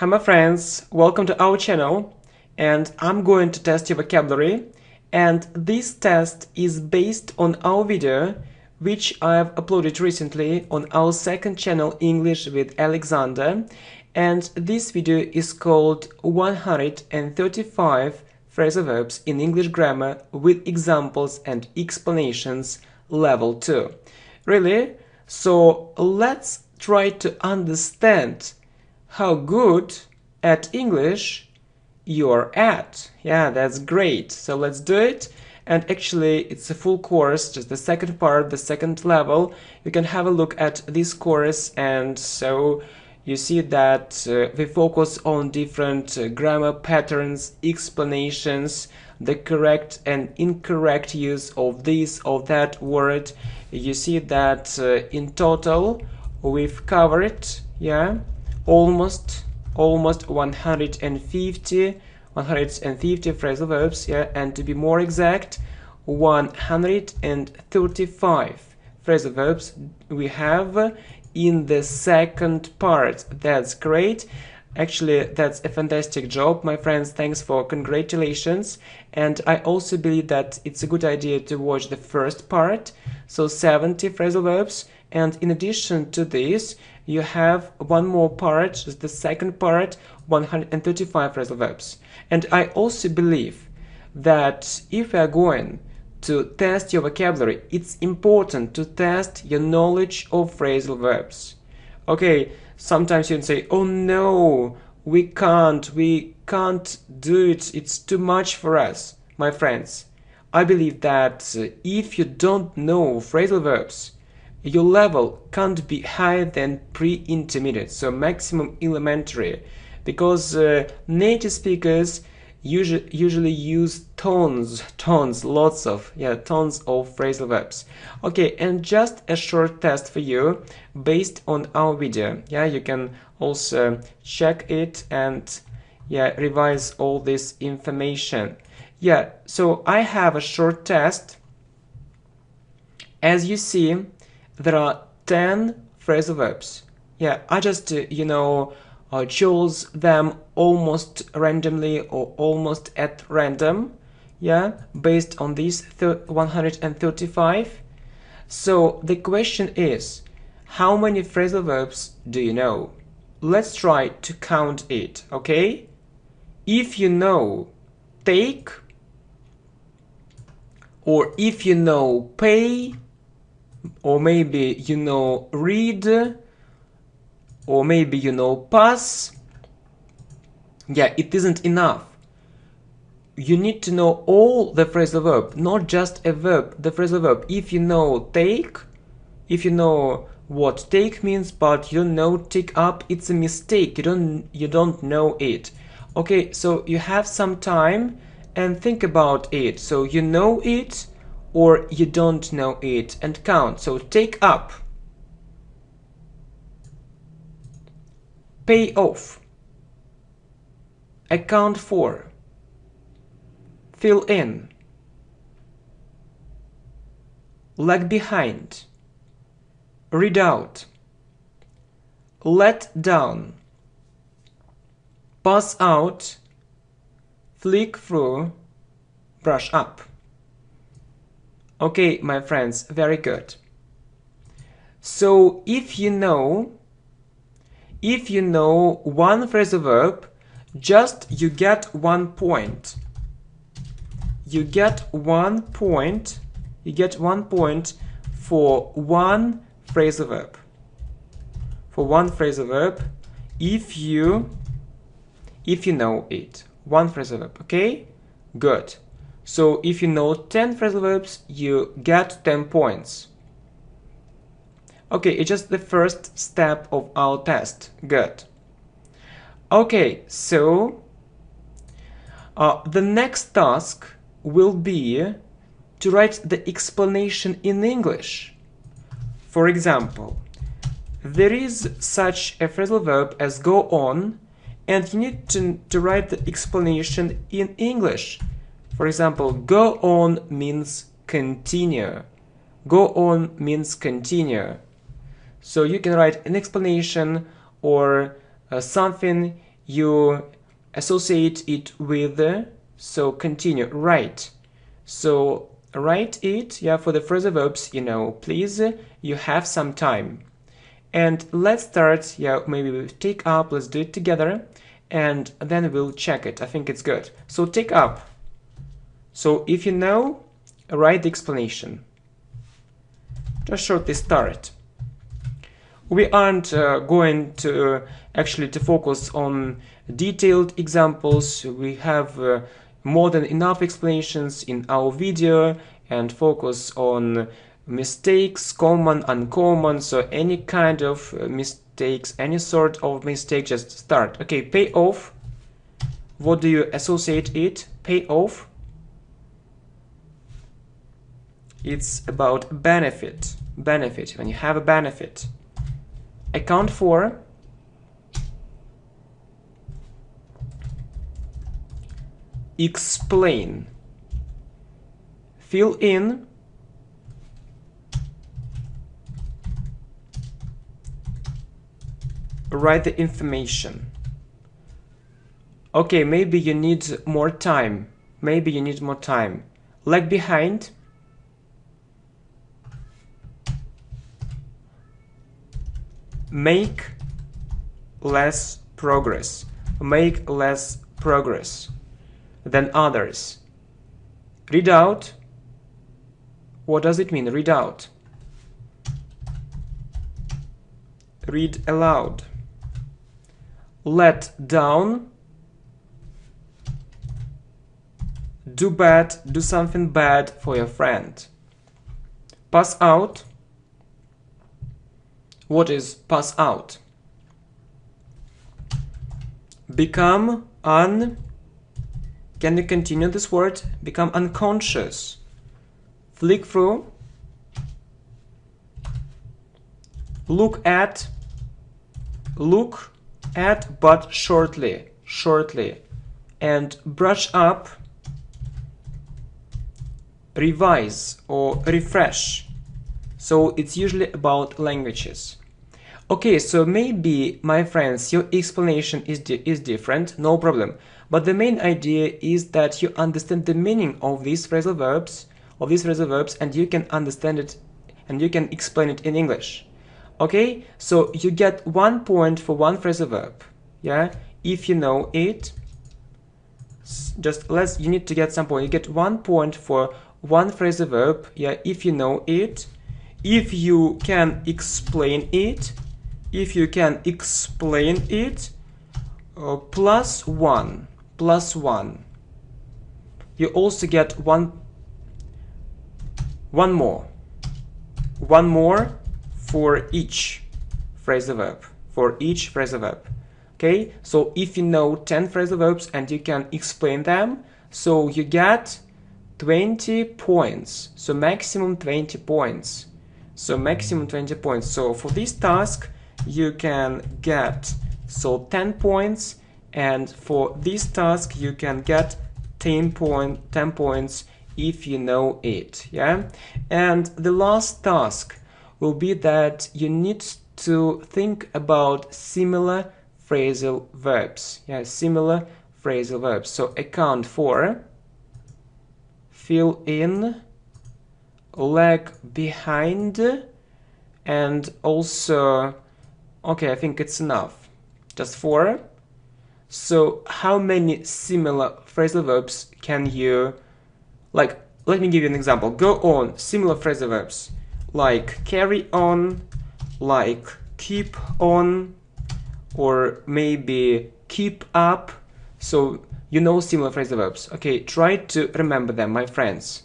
Hi my friends, welcome to our channel, and I'm going to test your vocabulary, and this test is based on our video which I've uploaded recently on our second channel English with Alexander, and this video is called 135 phrasal verbs in English grammar with examples and explanations level 2. Really? So let's try to understand how good at English you're at. Yeah, that's great. So let's do it. And actually, it's a full course, just the second part, the second level. You can have a look at this course, and so you see that we focus on different grammar patterns, explanations, the correct and incorrect use of this or that word. You see that in total we've covered, yeah, almost 150 phrasal verbs, yeah, and to be more exact, 135 phrasal verbs we have in the second part. That's great. Actually, that's a fantastic job, my friends. Thanks for congratulations. And I also believe that it's a good idea to watch the first part, so 70 phrasal verbs. And in addition to this, you have one more part, just the second part, 135 phrasal verbs. And I also believe that if we are going to test your vocabulary, it's important to test your knowledge of phrasal verbs. Okay, sometimes you can say, oh no, we can't do it, it's too much for us. My friends, I believe that if you don't know phrasal verbs, your level can't be higher than pre-intermediate, so maximum elementary, because native speakers usually use tons of phrasal verbs. Okay, and just a short test for you based on our video. Yeah, you can also check it and revise all this information. Yeah, so I have a short test. As you see, there are 10 phrasal verbs. Yeah, I just chose them almost randomly or almost at random, yeah, based on these 135. So the question is, how many phrasal verbs do you know? Let's try to count it, okay? If you know take, or if you know pay, or maybe you know read, or maybe you know pass, yeah, it isn't enough. You need to know all the phrasal verb, not just a verb, the phrasal verb. If you know take, if you know what take means, but you don't know take up, it's a mistake. You don't know it. Okay, so you have some time and think about it. So you know it or you don't know it, and count. So take up, pay off, account for, fill in, lag behind, read out, let down, pass out, flick through, brush up. Okay, my friends, very good. So if you know one phrasal verb, just you get 1 point. You get 1 point. You get 1 point for one phrasal verb. For one phrasal verb, if you know it. One phrasal verb, okay? Good. So if you know 10 phrasal verbs, you get 10 points. Okay, it's just the first step of our test. Good. Okay, so the next task will be to write the explanation in English. For example, there is such a phrasal verb as go on, and you need to write the explanation in English. For example, go on means continue. Go on means continue. So you can write an explanation or something you associate it with, so continue, write. So write it, yeah, for the phrasal verbs, please, you have some time. And let's start, yeah, maybe we'll take up, let's do it together, and then we'll check it. I think it's good. So take up. So if you know, write the explanation. Just shortly start. We aren't going to actually to focus on detailed examples. We have more than enough explanations in our video, and focus on mistakes, common, uncommon. So any kind of mistakes, any sort of mistake, just start. Okay, pay off. What do you associate it? Pay off. It's about benefit. Benefit, when you have a benefit. Account for. Explain. Fill in. Write the information. Okay, maybe you need more time. Maybe you need more time. Lag behind. Make less progress. Make less progress than others. Read out. What does it mean, read out? Read aloud. Let down. Do bad, do something bad for your friend. Pass out. What is pass out? Become can you continue this word? Become unconscious. Flick through. Look at, but shortly. And brush up. Revise or refresh. So it's usually about languages. Okay, so maybe, my friends, your explanation is different, no problem. But the main idea is that you understand the meaning of these phrasal verbs, and you can understand it and you can explain it in English. Okay, so you get 1 point for one phrasal verb. Yeah, if you know it, you need to get some point. You get 1 point for one phrasal verb. Yeah, if you know it. If you can explain it, plus one. You also get one more for each phrasal verb. Okay, so if you know 10 phrasal verbs and you can explain them, so you get 20 points. So maximum 20 points. So for this task you can get 10 points, and for this task you can get 10 points if you know it. Yeah, and the last task will be that you need to think about similar phrasal verbs. Yeah, similar phrasal verbs. So account for, fill in, lag behind, and also, okay, I think it's enough, just 4. So how many similar phrasal verbs can you, let me give you an example. Go on, similar phrasal verbs, like carry on, like keep on, or maybe keep up. So you know similar phrasal verbs. Okay, try to remember them, my friends.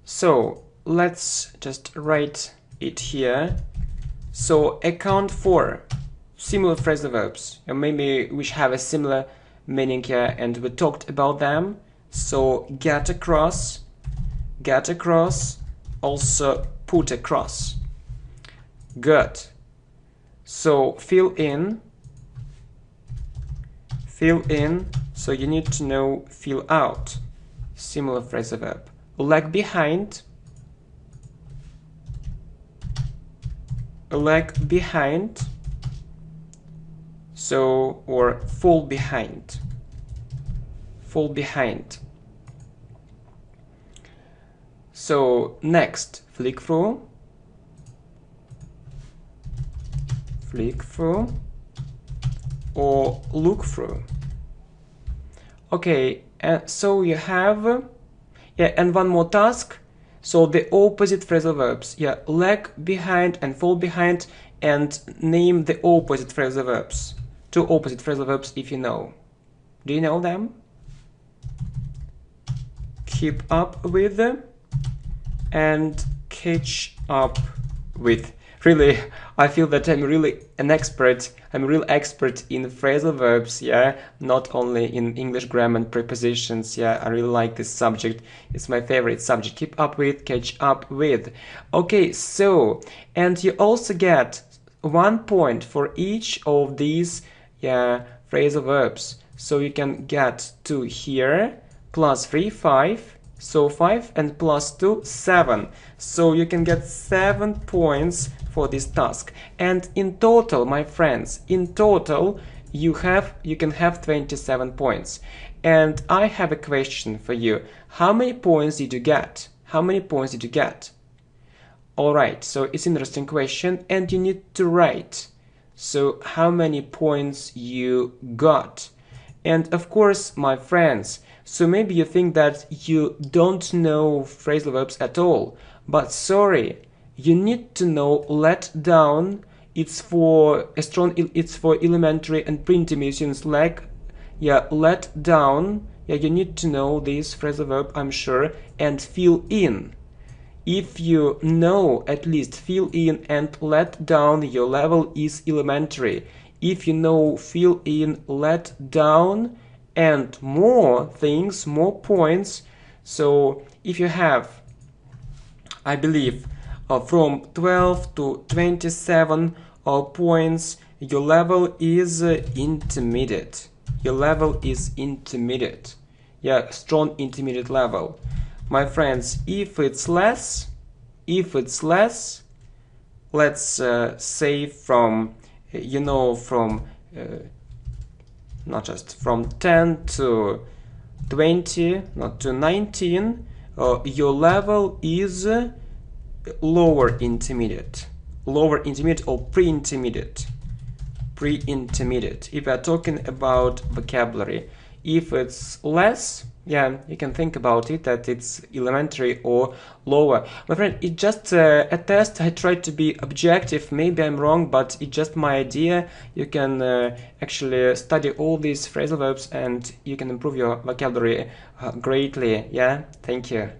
So let's just write it here. So account for similar phrasal verbs, and maybe we have a similar meaning here, and we talked about them. So get across, also put across. Good. So fill in, so you need to know fill out, similar phrasal verb. Lag behind, So, or fall behind. Fall behind. So next, flick through. Flick through. Or look through. Okay, so you have, yeah, and one more task. So the opposite phrasal verbs, yeah, lag behind and fall behind, and name the opposite phrasal verbs. Two opposite phrasal verbs if you know. Do you know them? Keep up with and catch up with. Really, I feel that I'm really an expert. I'm a real expert in phrasal verbs, yeah, not only in English grammar and prepositions. Yeah, I really like this subject. It's my favorite subject. Keep up with, catch up with. Okay, so, and you also get 1 point for each of these, yeah, phrasal verbs. So you can get 2 here, plus 3, 5. So 5 and plus 2, 7. So you can get 7 points for this task. And in total, my friends, in total, you can have 27 points. And I have a question for you. How many points did you get? How many points did you get? Alright, so it's an interesting question, and you need to write. So how many points you got? And of course, my friends, so maybe you think that you don't know phrasal verbs at all, but sorry, you need to know let down. It's for elementary and pre-intermediate students, like, yeah, let down. Yeah, you need to know this phrasal verb, I'm sure, and fill in. If you know at least fill in and let down, your level is elementary. If you know fill in, let down, and more things, more points, so if you have, I believe, from 12 to 27 points, your level is intermediate. Your level is intermediate. Yeah, strong intermediate level. My friends, if it's less, let's say from, you know, from not just from 10 to 20, not to 19, your level is lower intermediate or pre-intermediate. If we are talking about vocabulary. If it's less, yeah, you can think about it that it's elementary or lower. My friend, it's just a test. I tried to be objective. Maybe I'm wrong, but it's just my idea. You can actually study all these phrasal verbs and you can improve your vocabulary greatly. Yeah, thank you.